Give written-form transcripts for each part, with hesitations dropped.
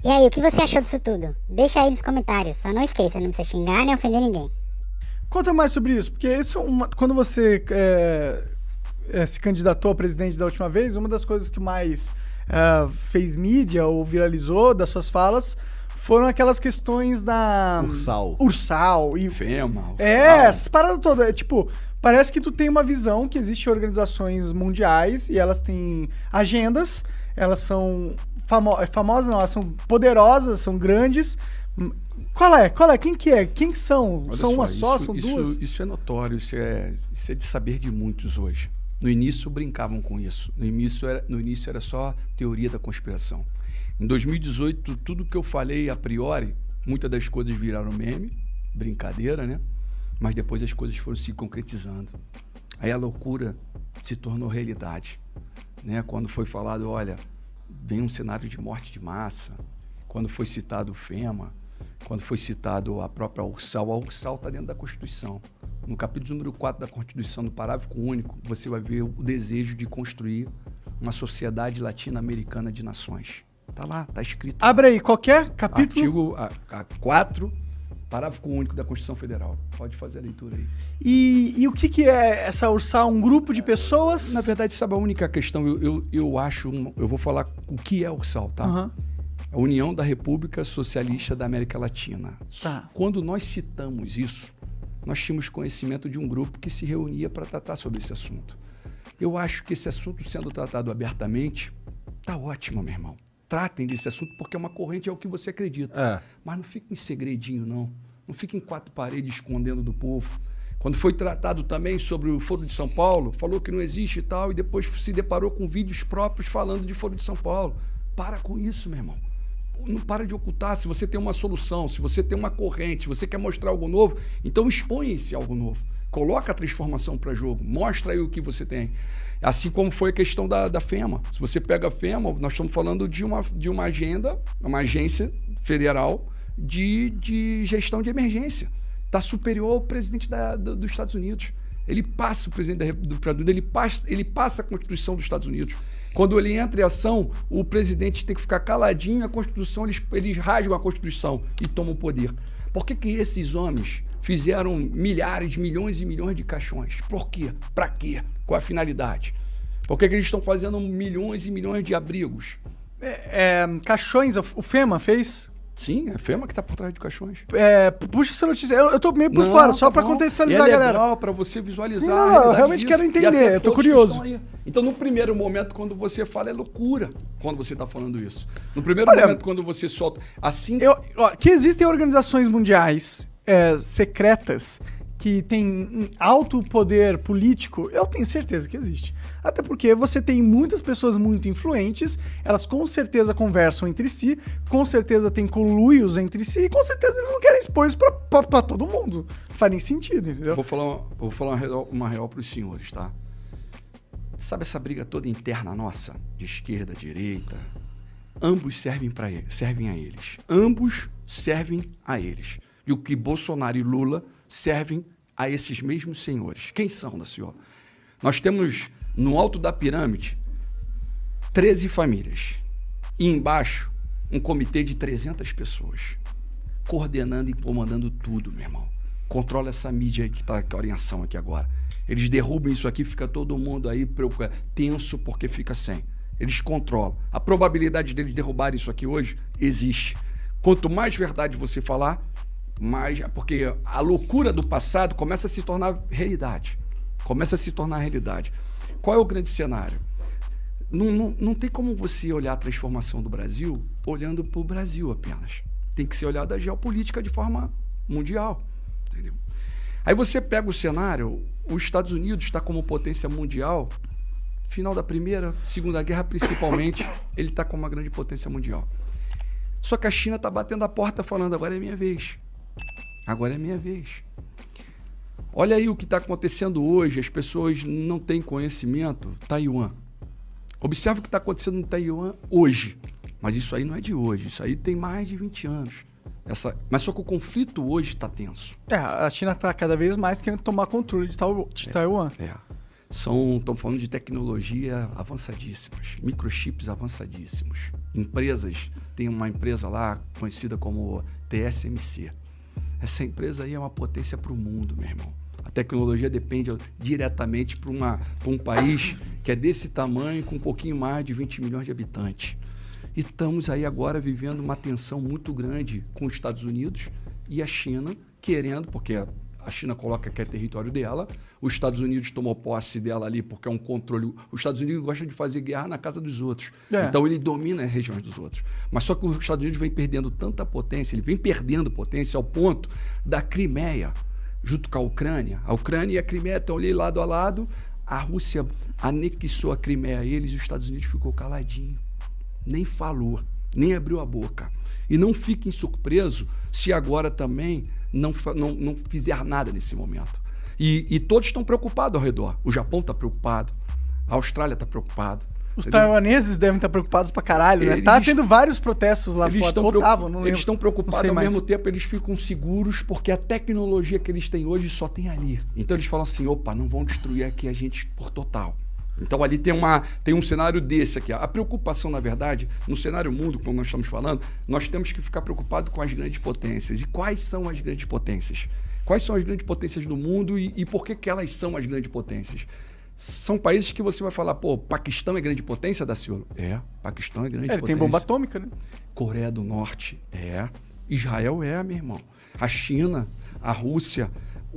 E aí, o que você achou disso tudo? Deixa aí nos comentários. Só não esqueça, não precisa xingar nem ofender ninguém. Conta mais sobre isso, porque isso quando você se candidatou a presidente da última vez, uma das coisas que mais fez mídia ou viralizou das suas falas foram aquelas questões da... Ursal. E FEMA, Ursal. Essas paradas todas. Tipo, parece que tu tem uma visão que existem organizações mundiais e elas têm agendas, elas são famosas, não, elas são poderosas, são grandes. Qual é? Quem que é? Quem que são? Olha são uma só? São duas? Isso é notório, isso é de saber de muitos hoje. No início brincavam com isso. No início era só teoria da conspiração. Em 2018, tudo que eu falei a priori, muitas das coisas viraram meme, brincadeira, né? Mas depois as coisas foram se concretizando. Aí a loucura se tornou realidade, né? Quando foi falado, olha, vem um cenário de morte de massa, quando foi citado o FEMA, quando foi citado a própria Ursal, a Ursal está dentro da Constituição. No capítulo número 4 da Constituição, no parágrafo único, você vai ver o desejo de construir uma latino-americana de nações. Tá lá, tá escrito. Abre aí, qualquer capítulo? Artigo 4, parágrafo único da Constituição Federal. Pode fazer a leitura aí. E o que é essa Ursal? Um grupo de pessoas? Na verdade, sabe a única questão? Eu vou falar o que é Ursal, tá? Uhum. A União da República Socialista da América Latina. Tá. Quando nós citamos isso, nós tínhamos conhecimento de um grupo que se reunia para tratar sobre esse assunto. Eu acho que esse assunto sendo tratado abertamente, tá ótimo, meu irmão. Tratem desse assunto porque é uma corrente, é o que você acredita. Mas não fique em segredinho, não. Não fique em quatro paredes escondendo do povo. Quando foi tratado também sobre o Foro de São Paulo, falou que não existe e tal, e depois se deparou com vídeos próprios falando de Foro de São Paulo. Para com isso, meu irmão. Não para de ocultar. Se você tem uma solução, se você tem uma corrente, se você quer mostrar algo novo, então expõe esse algo novo. Coloca a transformação para jogo, mostra aí o que você tem. Assim como foi a questão da FEMA. Se você pega a FEMA, nós estamos falando de uma agenda, uma agência federal de gestão de emergência. Está superior ao presidente dos Estados Unidos. Ele passa o presidente do Brasil, ele passa a Constituição dos Estados Unidos. Quando ele entra em ação, o presidente tem que ficar caladinho, a Constituição, eles rasgam a Constituição e tomam o poder. Por que esses homens fizeram milhares, milhões e milhões de caixões? Por quê? Para quê? Qual a finalidade? Por que eles estão fazendo milhões e milhões de abrigos? Caixões, o FEMA fez? Sim, é a FEMA que está por trás de caixões. Puxa essa notícia. Eu tô meio por fora, só para contextualizar a galera. É legal para você visualizar. Sim, não, eu realmente quero entender, eu tô curioso. Então, no primeiro momento, quando você fala, é loucura quando você está falando isso. No primeiro momento, quando você solta... assim que existem organizações mundiais secretas que têm alto poder político, eu tenho certeza que existe. Até porque você tem muitas pessoas muito influentes, elas com certeza conversam entre si, com certeza tem conluios entre si, e com certeza eles não querem expor isso pra todo mundo. Não faz nem sentido, entendeu? Vou falar uma real pros senhores, tá? Sabe essa briga toda interna nossa, de esquerda, direita? Ambos servem a eles. Ambos servem a eles. E o que Bolsonaro e Lula servem a esses mesmos senhores. Quem são, senhor? Nós temos, no alto da pirâmide, 13 famílias. E embaixo, um comitê de 300 pessoas. Coordenando e comandando tudo, meu irmão. Controla essa mídia aí que está em ação aqui agora. Eles derrubam isso aqui, fica todo mundo aí tenso porque fica sem. Eles controlam. A probabilidade deles derrubarem isso aqui hoje existe. Quanto mais verdade você falar, mais... Porque a loucura do passado começa a se tornar realidade. Qual é o grande cenário? Não tem como você olhar a transformação do Brasil olhando para o Brasil apenas. Tem que ser olhado a geopolítica de forma mundial. Entendeu? Aí você pega o cenário, os Estados Unidos está como potência mundial, final da Primeira, Segunda Guerra principalmente, ele está como uma grande potência mundial. Só que a China está batendo a porta falando, agora é minha vez. Agora é minha vez. Olha aí o que está acontecendo hoje, as pessoas não têm conhecimento. Taiwan. Observe o que está acontecendo no Taiwan hoje. Mas isso aí não é de hoje, isso aí tem mais de 20 anos. Mas só que o conflito hoje está tenso. A China está cada vez mais querendo tomar controle de Taiwan. Estamos falando de tecnologia avançadíssimas, microchips avançadíssimos. empresas. Tem uma empresa lá conhecida como TSMC. Essa empresa aí é uma potência para o mundo, meu irmão. A tecnologia depende diretamente para um país que é desse tamanho, com um pouquinho mais de 20 milhões de habitantes. E estamos aí agora vivendo uma tensão muito grande com os Estados Unidos e a China querendo, porque a China coloca que é território dela, os Estados Unidos tomou posse dela ali porque é um controle. Os Estados Unidos gostam de fazer guerra na casa dos outros. Então ele domina as regiões dos outros. Mas só que os Estados Unidos vem perdendo tanta potência, ele vem perdendo potência ao ponto da Crimeia, junto com a Ucrânia. A Ucrânia e a Crimeia estão ali lado a lado. A Rússia anexou a Crimeia a eles e os Estados Unidos ficou caladinho. Nem falou, nem abriu a boca. E não fiquem surpresos se agora também não fizer nada nesse momento. E todos estão preocupados ao redor. O Japão está preocupado, a Austrália está preocupado. Os taiwaneses devem estar preocupados pra caralho, né? Tá tendo vários protestos lá fora. Eles estão preocupados, ao mesmo tempo eles ficam seguros porque a tecnologia que eles têm hoje só tem ali. Então eles falam assim, opa, não vão destruir aqui a gente por total. Então ali tem um cenário desse aqui. A preocupação, na verdade, no cenário mundo, como nós estamos falando, nós temos que ficar preocupados com as grandes potências. E quais são as grandes potências? Quais são as grandes potências do mundo e por que elas são as grandes potências? São países que você vai falar, pô, Paquistão é grande potência, Daciolo? Paquistão é grande potência. Ele tem bomba atômica, né? Coreia do Norte, Israel meu irmão. A China, a Rússia,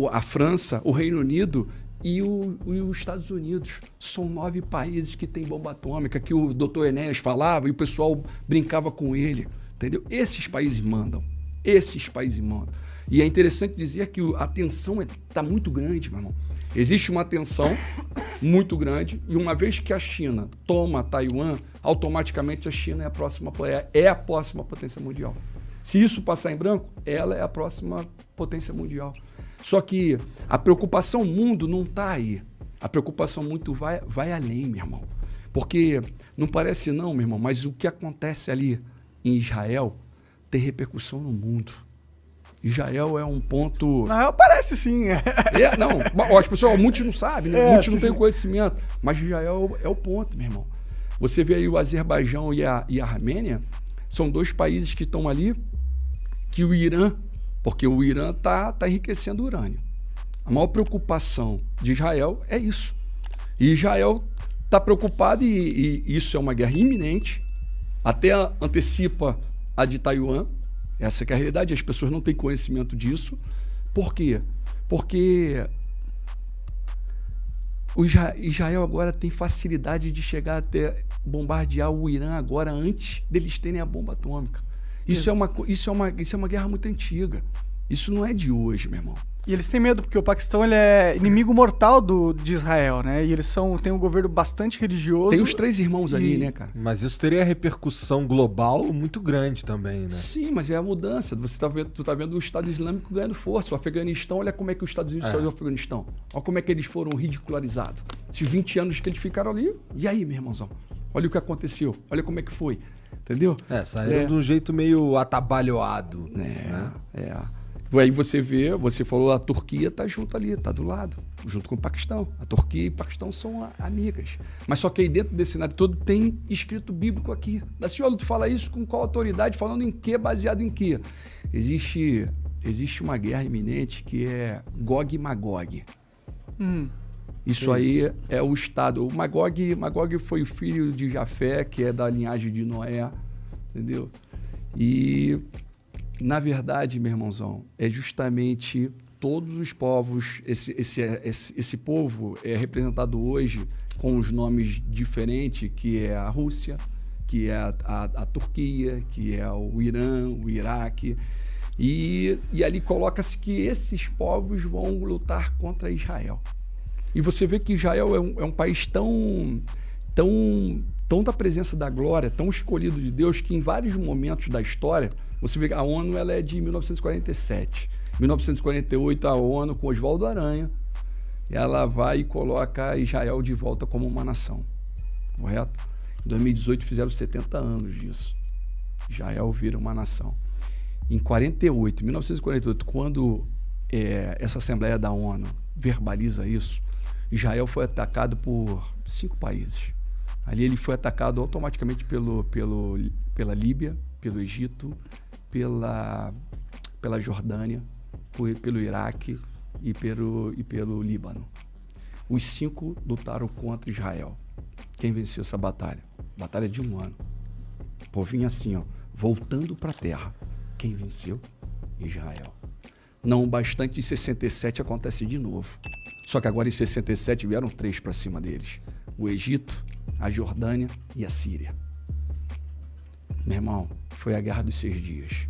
a França, o Reino Unido e os Estados Unidos. São 9 países que têm bomba atômica, que o Dr. Enéas falava e o pessoal brincava com ele, entendeu? Esses países mandam. E é interessante dizer que a tensão está muito grande, meu irmão. Existe uma tensão muito grande e uma vez que a China toma Taiwan, automaticamente a China é a próxima potência mundial. Se isso passar em branco, ela é a próxima potência mundial. Só que a preocupação mundo não está aí. A preocupação muito vai além, meu irmão. Porque não parece não, meu irmão, mas o que acontece ali em Israel tem repercussão no mundo. Israel é um ponto... Não, parece sim. As pessoas, muitos não sabem, né? Muitos não têm conhecimento. Mas Israel é o ponto, meu irmão. Você vê aí o Azerbaijão e a Armênia, são 2 países que estão ali, que o Irã, porque o Irã está enriquecendo urânio. A maior preocupação de Israel é isso. E Israel está preocupado e isso é uma guerra iminente, até antecipa a de Taiwan. Essa que é a realidade, as pessoas não têm conhecimento disso. Por quê? Porque o Israel agora tem facilidade de chegar até bombardear o Irã agora antes deles terem a bomba atômica. Isso é uma guerra muito antiga. Isso não é de hoje, meu irmão. E eles têm medo, porque o Paquistão ele é inimigo mortal de Israel, né? E eles têm um governo bastante religioso. Tem os 3 irmãos ali, né, cara? Mas isso teria repercussão global muito grande também, né? Sim, mas é a mudança. Tu tá vendo o Estado Islâmico ganhando força. O Afeganistão, olha como é que os Estados Unidos saiu do Afeganistão. Olha como é que eles foram ridicularizados. Esses 20 anos que eles ficaram ali, e aí, meu irmãozão? Olha o que aconteceu. Olha como é que foi. Entendeu? Saíram de um jeito meio atabalhoado. Aí você falou, a Turquia tá junto ali, tá do lado, junto com o Paquistão. A Turquia e o Paquistão são amigas. Mas só que aí dentro desse cenário todo tem escrito bíblico aqui. Daciolo, tu fala isso com qual autoridade? Falando em quê? Baseado em quê? Existe uma guerra iminente que é Gog e Magog. Isso aí é o Estado. O Magog foi o filho de Jafé, que é da linhagem de Noé, entendeu? E... na verdade, meu irmãozão, é justamente todos os povos, esse povo é representado hoje com os nomes diferentes, que é a Rússia, que é a Turquia, que é o Irã, o Iraque, e ali coloca-se que esses povos vão lutar contra Israel. E você vê que Israel é um país tão da presença da glória, tão escolhido de Deus, que em vários momentos da história, você vê que a ONU ela é de 1947. Em 1948, a ONU, com Oswaldo Aranha, ela vai e coloca Israel de volta como uma nação. Correto? Em 2018 fizeram 70 anos disso. Israel vira uma nação. Em 1948, quando essa Assembleia da ONU verbaliza isso, Israel foi atacado por 5 países. Ali ele foi atacado automaticamente pelo pela Líbia, pelo Egito, pela Jordânia, pelo Iraque e pelo Líbano. Os 5 lutaram contra Israel. Quem venceu essa batalha? Batalha de 1 ano. O povinho assim, ó, voltando para a terra. Quem venceu? Israel. Não bastante, em 67 acontece de novo. Só que agora em 67 vieram 3 para cima deles. O Egito, a Jordânia e a Síria. Meu irmão, foi a Guerra dos 6 Dias.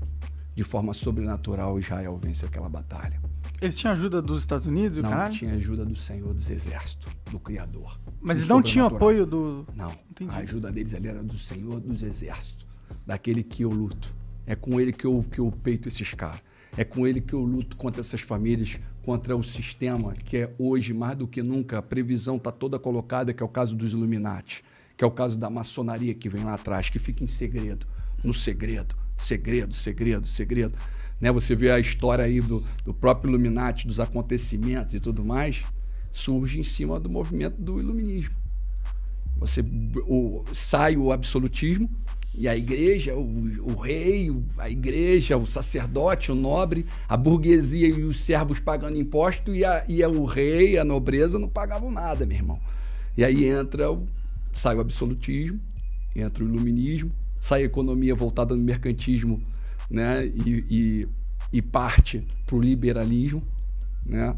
De forma sobrenatural, Israel vence aquela batalha. Eles tinham ajuda dos Estados Unidos? Não, caralho? tinha ajuda do Senhor dos Exércitos, do Criador. Mas do eles não tinham sobrenatural. apoio do... Não, Entendi. a ajuda deles ali era do Senhor dos Exércitos, daquele que eu luto. É com ele que eu peito esses caras. É com ele que eu luto contra essas famílias, contra o sistema que é hoje, mais do que nunca, a previsão está toda colocada, que é o caso dos Illuminati, que é o caso da maçonaria que vem lá atrás, que fica em segredo, no segredo, segredo, segredo, segredo. Né? Você vê a história aí do próprio Illuminati, dos acontecimentos e tudo mais, surge em cima do movimento do iluminismo. Sai o absolutismo e a igreja, o rei, a igreja, o sacerdote, o nobre, a burguesia e os servos pagando imposto e o rei, a nobreza não pagavam nada, meu irmão. E aí sai o absolutismo, entra o iluminismo, sai a economia voltada no mercantismo, né? E parte para o liberalismo, né?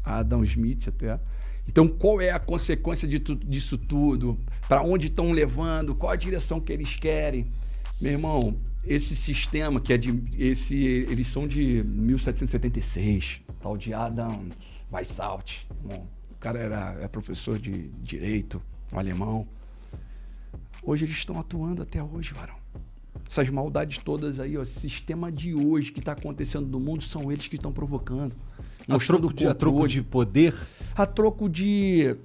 Adam Smith até. Então, qual é a consequência disso tudo? Para onde estão levando? Qual a direção que eles querem? Meu irmão, esse sistema que eles são de 1776, tal de Adam Weishaupt. O cara é professor de direito, um alemão. Hoje eles estão atuando até hoje, varão. Essas maldades todas aí, ó, esse sistema de hoje que está acontecendo no mundo, são eles que estão provocando. A troco de poder? A troco de...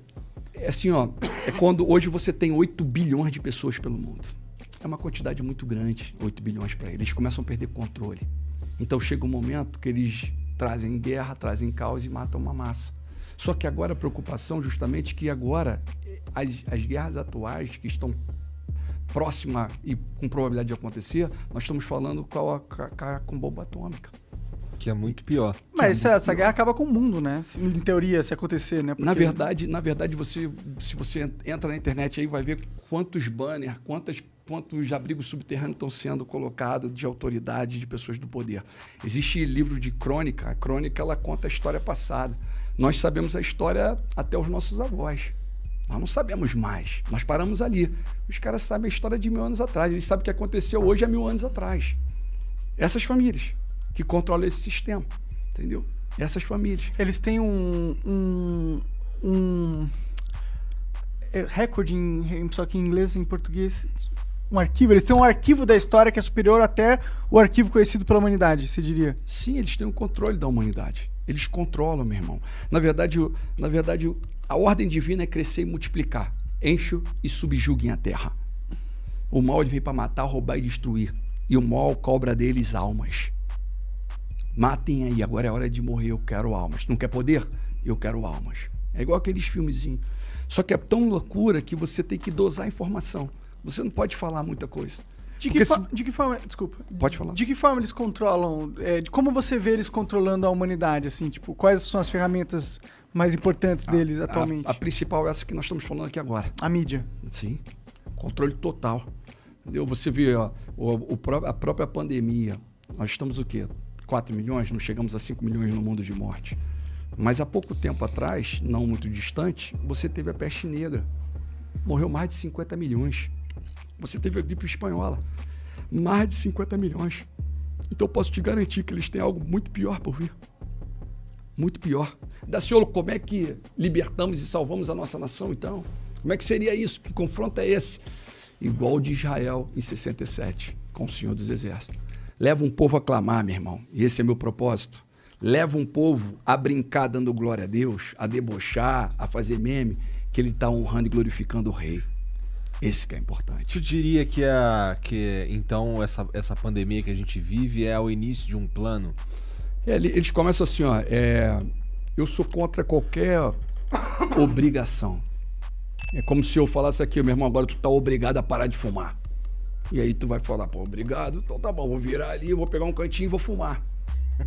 Assim, ó, é quando hoje você tem 8 bilhões de pessoas pelo mundo. É uma quantidade muito grande, 8 bilhões para eles. Eles começam a perder controle. Então chega um momento que eles trazem guerra, trazem caos e matam uma massa. Só que agora a preocupação justamente que agora as guerras atuais que estão próxima e com probabilidade de acontecer, nós estamos falando com bomba atômica. Que é muito pior. Mas essa guerra acaba com o mundo, né? Em teoria, se acontecer, né? Porque... Na verdade, se você entra na internet aí, vai ver quantos banners, quantos abrigos subterrâneos estão sendo colocados de autoridade, de pessoas do poder. Existe livro de crônica. A crônica, ela conta a história passada. Nós sabemos a história até os nossos avós. Nós não sabemos mais. Nós paramos ali. Os caras sabem a história de 1000 anos atrás. Eles sabem o que aconteceu hoje há 1000 anos atrás. Essas famílias que controlam esse sistema, entendeu? Essas famílias. Eles têm um recorde, só que em inglês e em português, um arquivo. Eles têm um arquivo da história que é superior até o arquivo conhecido pela humanidade, você diria? Sim, eles têm o controle da humanidade. Eles controlam, meu irmão. Na verdade, a ordem divina é crescer e multiplicar. Enche e subjuguem a terra. O mal ele vem para matar, roubar e destruir. E o mal cobra deles almas. Matem aí, agora é hora de morrer, eu quero almas. Não quer poder? Eu quero almas. É igual aqueles filmezinhos. Só que é tão loucura que você tem que dosar a informação. Você não pode falar muita coisa. De que forma... Desculpa. Pode falar. De que forma eles controlam... como você vê eles controlando a humanidade, assim? Tipo, quais são as ferramentas mais importantes deles atualmente? A principal é essa que nós estamos falando aqui agora. A mídia. Sim. Controle total. Entendeu? Você vê ó, a própria pandemia. Nós estamos o quê? 4 milhões? Não chegamos a 5 milhões no mundo de morte. Mas há pouco tempo atrás, não muito distante, você teve a peste negra. Morreu mais de 50 milhões. Você teve a gripe espanhola. Mais de 50 milhões. Então eu posso te garantir que eles têm algo muito pior por vir. Muito pior. Daciolo, como é que libertamos e salvamos a nossa nação, então? Como é que seria isso? Que confronto é esse? Igual o de Israel em 67, com o Senhor dos Exércitos. Leva um povo a clamar, meu irmão. E esse é meu propósito. Leva um povo a brincar dando glória a Deus, a debochar, a fazer meme, que ele está honrando e glorificando o rei. Esse que é importante. Tu diria que então essa pandemia que a gente vive é o início de um plano? Eles começam assim, ó, eu sou contra qualquer obrigação. É como se eu falasse aqui, meu irmão, agora tu tá obrigado a parar de fumar. E aí tu vai falar, pô, obrigado, então tá bom, vou virar ali, vou pegar um cantinho e vou fumar.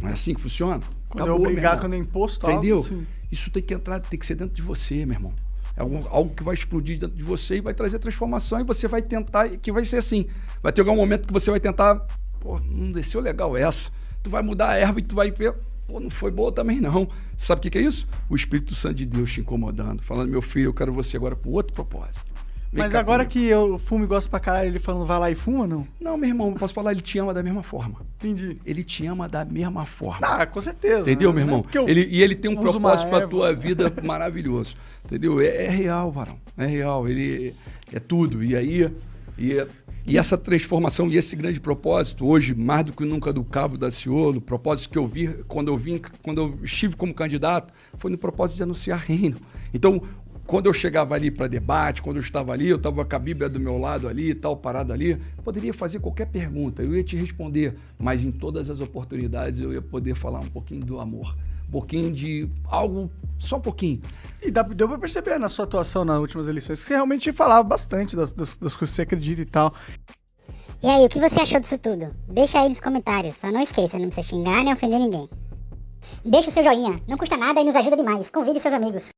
Não é assim que funciona? Quando é obrigar, quando é imposto, entendeu? Algo, sim. Isso tem que entrar, tem que ser dentro de você, meu irmão. É algo que vai explodir dentro de você e vai trazer transformação, e você vai tentar, que vai ser assim. Vai ter algum momento que você vai tentar, pô, não desceu legal essa. Tu vai mudar a erva e tu vai ver, pô, não foi boa também não. Sabe o que é isso? O Espírito Santo de Deus te incomodando, falando, meu filho, eu quero você agora com outro propósito. Mas agora que eu fumo e gosto pra caralho, ele falando vai lá e fuma, não? Não, meu irmão, eu posso falar, ele te ama da mesma forma. Entendi. Ele te ama da mesma forma. Ah, com certeza. Entendeu, meu irmão? Ele tem um propósito pra erva. tua vida maravilhoso. Entendeu? É real, varão. É real. Ele é tudo. E aí... E essa transformação e esse grande propósito, hoje, mais do que nunca do Cabo da Ciolo, o propósito que eu vi quando eu estive como candidato, foi no propósito de anunciar reino. Então, quando eu chegava ali para debate, quando eu estava ali, eu estava com a Bíblia do meu lado ali, tal, parado ali, poderia fazer qualquer pergunta, eu ia te responder, mas em todas as oportunidades eu ia poder falar um pouquinho do amor, um pouquinho de algo, só um pouquinho. E deu pra perceber na sua atuação nas últimas eleições que você realmente falava bastante das coisas que você acredita e tal. E aí, o que você achou disso tudo? Deixa aí nos comentários. Só não esqueça, não precisa xingar nem ofender ninguém. Deixa o seu joinha, não custa nada e nos ajuda demais. Convide seus amigos.